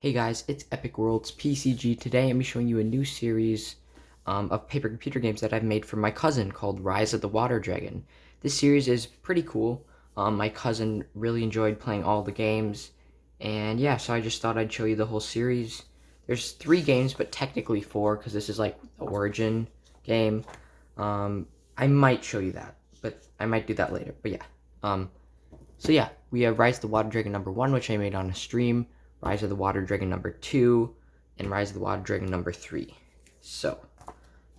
Hey guys, it's Epic World's PCG. Today I'm showing you a new series of paper computer games that I've made for my cousin called Rise of the Water Dragon. This series is pretty cool. My cousin really enjoyed playing all the games, and yeah, so I just thought I'd show you the whole series. There's 3 games, but technically 4, because this is like the origin game. I might show you that, but I might do that later, but yeah. So yeah, we have Rise of the Water Dragon number 1, which I made on a stream. Rise of the Water Dragon number 2, and Rise of the Water Dragon number 3. So,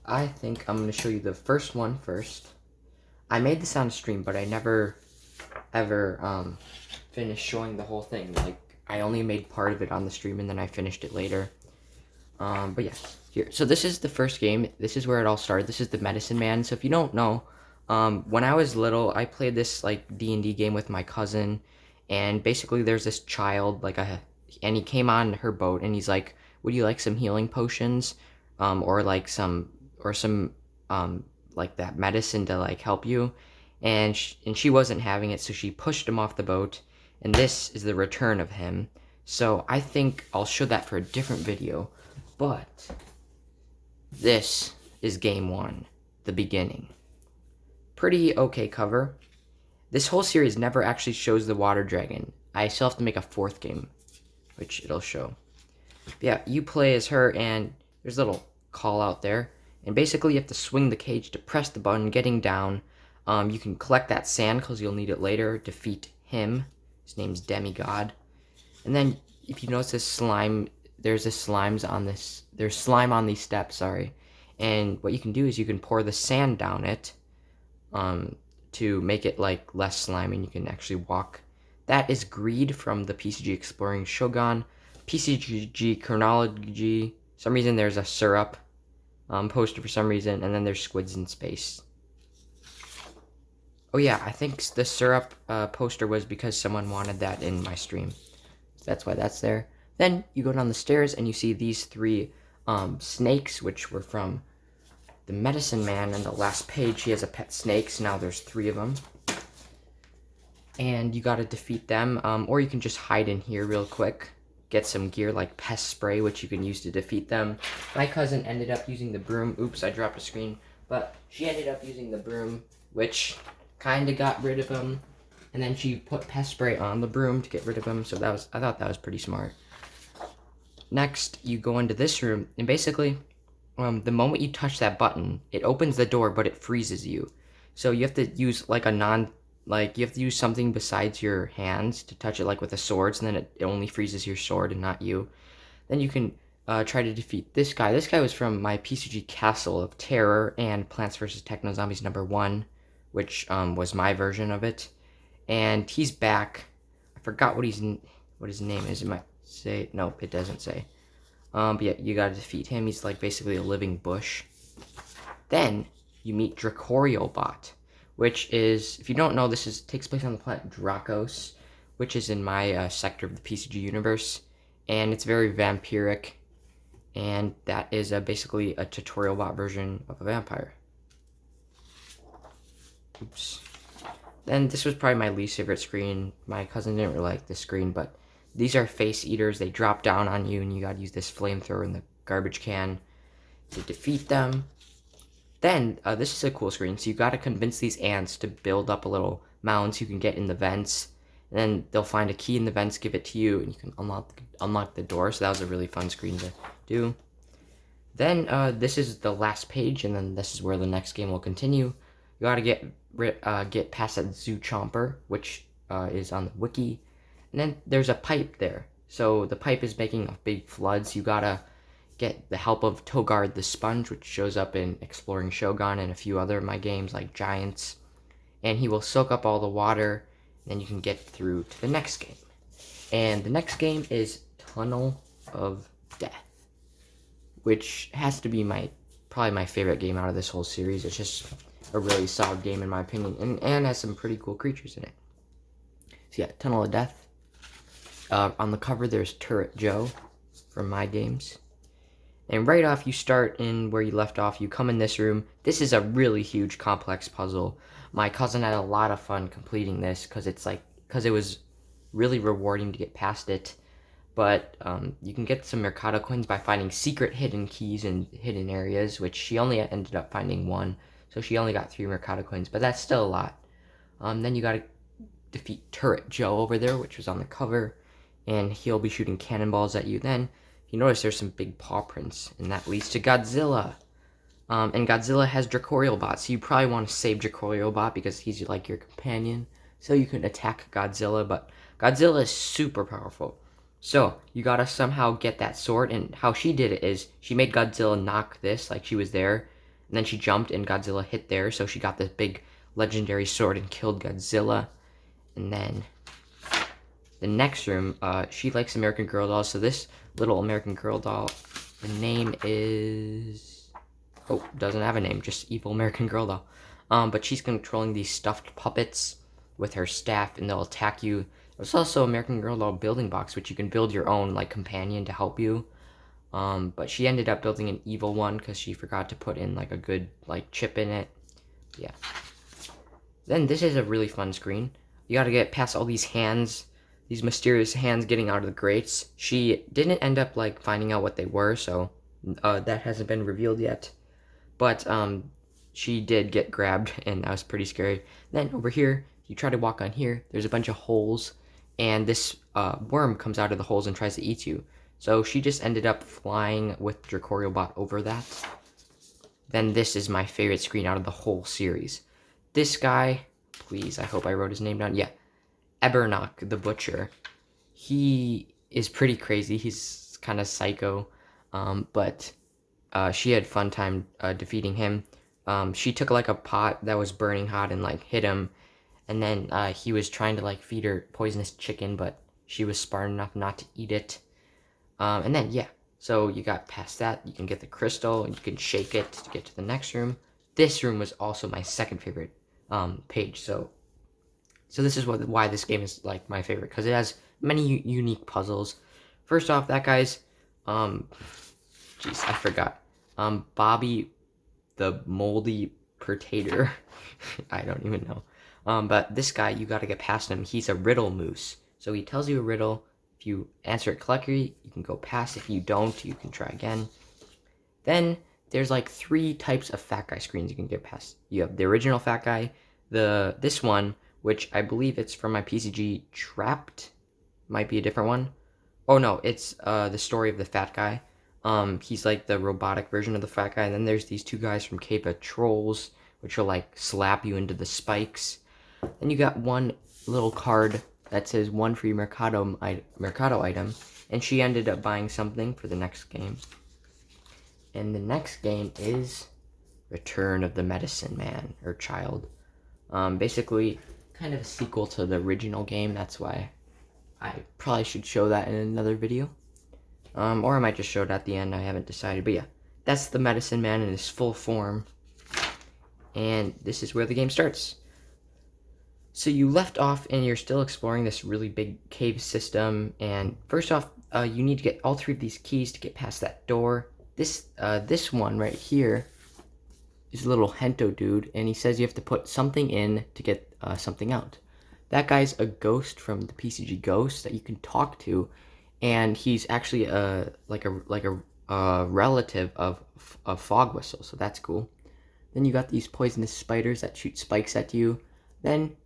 I think I'm going to show you the first one first. I made this on a stream, but I never, ever, finished showing the whole thing. Like, I only made part of it on the stream, and then I finished it later. But yeah, here. So this is the first game. This is where it all started. This is the Medicine Man. So if you don't know, when I was little, I played this, like, D&D game with my cousin, and basically there's this child, and he came on her boat and he's like, would you like some healing potions, or like some like that medicine to like help you, and she wasn't having it, so she pushed him off the boat, and this is the return of him. So I think I'll show that for a different video, but this is game 1, the beginning. Pretty okay cover. This whole series never actually shows the water dragon. I still have to make a 4th game, which it'll show. But yeah, you play as her, and there's a little call out there. And basically, you have to swing the cage to press the button, getting down. You can collect that sand, because you'll need it later. Defeat him. His name's Demigod. And then, if you notice this slime, there's slime on these steps, sorry. And what you can do is you can pour the sand down it, to make it, like, less slimy, and you can actually walk. That is Greed from the PCG Exploring Shogun. PCG Chronology. For some reason there's a syrup poster for some reason, and then there's Squids in Space. Oh yeah, I think the syrup poster was because someone wanted that in my stream. So that's why that's there. Then you go down the stairs and you see these 3 snakes, which were from the Medicine Man. And the last page, he has a pet snake, so now there's 3 of them. And you gotta defeat them, or you can just hide in here real quick, get some gear like pest spray, which you can use to defeat them. My cousin ended up using the broom. Oops, I dropped a screen. But she ended up using the broom, which kind of got rid of him. And then she put pest spray on the broom to get rid of him, so I thought that was pretty smart. Next, you go into this room, and basically, the moment you touch that button, it opens the door, but it freezes you. So you have to use like you have to use something besides your hands to touch it, like with a sword, and then it only freezes your sword and not you. Then you can try to defeat this guy. This guy was from my PCG Castle of Terror and Plants vs. Techno Zombies number 1, which was my version of it. And he's back. I forgot what his name is. It might say, nope, it doesn't say. But yeah, you gotta defeat him. He's like basically a living bush. Then you meet Dracoriobot, which is, if you don't know, takes place on the planet Dracos, which is in my sector of the PCG universe, and it's very vampiric, and that is basically a tutorial bot version of a vampire. Oops. Then this was probably my least favorite screen. My cousin didn't really like this screen, but these are face eaters. They drop down on you, and you gotta use this flamethrower in the garbage can to defeat them. Then, this is a cool screen, so you gotta convince these ants to build up a little mound so you can get in the vents, and then they'll find a key in the vents, give it to you, and you can unlock the door, so that was a really fun screen to do. Then, this is the last page, and then this is where the next game will continue. You gotta get past that Zoo Chomper, which is on the wiki, and then there's a pipe there, so the pipe is making a big flood, so you gotta get the help of Togard the Sponge, which shows up in Exploring Shogun and a few other of my games like Giants, and he will soak up all the water, and then you can get through to the next game. And the next game is Tunnel of Death, which has to be probably my favorite game out of this whole series. It's just a really solid game in my opinion, and has some pretty cool creatures in it. So yeah, Tunnel of Death. On the cover there's Turret Joe from my games. And right off, you start in where you left off. You come in this room. This is a really huge, complex puzzle. My cousin had a lot of fun completing this because it was really rewarding to get past it. but you can get some Mercado coins by finding secret hidden keys in hidden areas, which she only ended up finding one, so she only got 3 Mercado coins, but that's still a lot. Then you gotta defeat Turret Joe over there, which was on the cover, and he'll be shooting cannonballs at you. Then you notice there's some big paw prints, and that leads to Godzilla. And Godzilla has Dracorial Bot, so you probably want to save Dracorial Bot because he's like your companion, so you can attack Godzilla, but Godzilla is super powerful. So you gotta somehow get that sword, and how she did it is she made Godzilla knock this, like she was there, and then she jumped and Godzilla hit there, so she got this big legendary sword and killed Godzilla. And then the next room, she likes American Girl dolls, so this little American Girl doll, the name is... oh, doesn't have a name, just Evil American Girl doll. But she's controlling these stuffed puppets with her staff, and they'll attack you. There's also American Girl doll building box, which you can build your own like companion to help you. But she ended up building an evil one because she forgot to put in like a good like chip in it. Yeah. Then this is a really fun screen. You gotta get past all these hands, these mysterious hands getting out of the grates. She didn't end up like finding out what they were, so that hasn't been revealed yet. But she did get grabbed, and that was pretty scary. Then over here, you try to walk on here, there's a bunch of holes, and this worm comes out of the holes and tries to eat you. So she just ended up flying with Dracorial Bot over that. Then this is my favorite screen out of the whole series. This guy, please, I hope I wrote his name down. Yeah, Ebernock the Butcher. He is pretty crazy. He's kind of psycho, but she had fun time defeating him. She took like a pot that was burning hot and like hit him, and then he was trying to like feed her poisonous chicken, but she was smart enough not to eat it. And then yeah, so you got past that, you can get the crystal and you can shake it to get to the next room. This room was also my second favorite page, so this is why this game is like my favorite, because it has many unique puzzles. First off, that guy's jeez, I forgot. Bobby the Moldy Potato. I don't even know. But this guy, you gotta get past him. He's a riddle moose. So he tells you a riddle. If you answer it correctly, you can go past. If you don't, you can try again. Then there's like 3 types of fat guy screens you can get past. You have the original fat guy, this one, which I believe it's from my PCG Trapped, might be a different one. Oh no, it's the story of the fat guy. He's like the robotic version of the fat guy. And then there's these 2 guys from Cape of Trolls, which will like slap you into the spikes. Then you got one little card that says 1 free Mercado item, and she ended up buying something for the next game. And the next game is Return of the Medicine Man, or Child. Basically, kind of a sequel to the original game. That's why I probably should show that in another video. Or I might just show it at the end. I haven't decided. But yeah, that's the Medicine Man in his full form. And this is where the game starts. So you left off and you're still exploring this really big cave system. And first off, you need to get all 3 of these keys to get past that door. This one right here is a little Hento dude, and he says you have to put something in to get something out. That guy's a ghost from the PCG Ghost that you can talk to, and he's actually like a relative of Fog Whistle, so that's cool. Then you got these poisonous spiders that shoot spikes at you. Then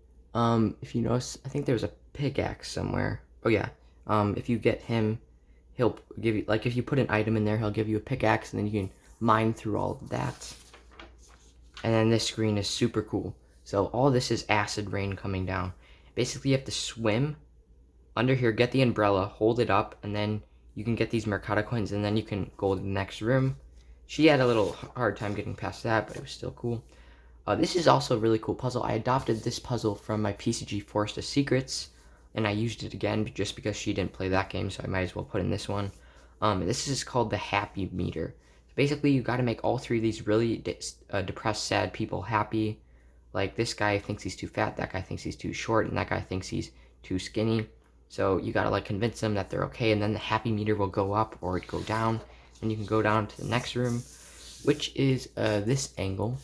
if you notice, I think there's a pickaxe somewhere. Oh yeah, if you get him, he'll give you, like if you put an item in there, he'll give you a pickaxe, and then you can mine through all of that. And then this screen is super cool. So all this is acid rain coming down. Basically, you have to swim under here, get the umbrella, hold it up, and then you can get these Mercado coins, and then you can go to the next room. She had a little hard time getting past that, but it was still cool. This is also a really cool puzzle. I adopted this puzzle from my PCG Forest of Secrets, and I used it again just because she didn't play that game, so I might as well put in this one. This is called the Happy Meter. Basically, you got to make all 3 of these really depressed, sad people happy. Like this guy thinks he's too fat, that guy thinks he's too short, and that guy thinks he's too skinny. So you got to like convince them that they're okay, and then the happy meter will go up or it go down, and you can go down to the next room, which is this angle.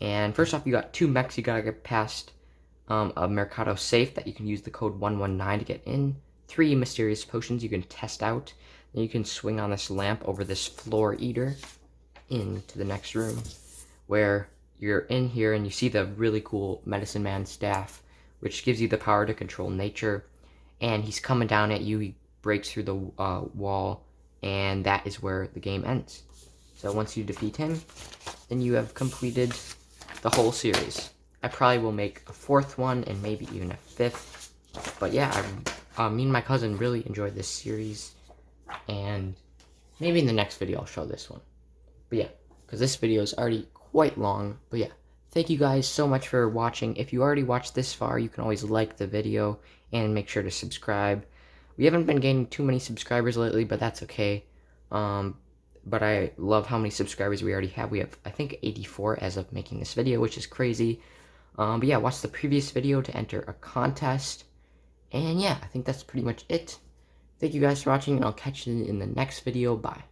And first off, you got 2 mechs you got to get past, a Mercado safe that you can use the code 119 to get in. 3 mysterious potions you can test out. And you can swing on this lamp over this floor eater into the next room, where you're in here and you see the really cool Medicine Man staff, which gives you the power to control nature. And he's coming down at you. He breaks through the wall, and that is where the game ends. So once you defeat him, then you have completed the whole series. I probably will make a 4th one and maybe even a 5th. But yeah, me and my cousin really enjoyed this series, and maybe in the next video I'll show this one. But yeah, because this video is already quite long. But yeah, thank you guys so much for watching. If you already watched this far, you can always like the video and make sure to subscribe. We haven't been gaining too many subscribers lately, but that's okay. But I love how many subscribers we already have. We have, I think, 84 as of making this video, which is crazy. But yeah, watch the previous video to enter a contest. And yeah, I think that's pretty much it. Thank you guys for watching, and I'll catch you in the next video. Bye.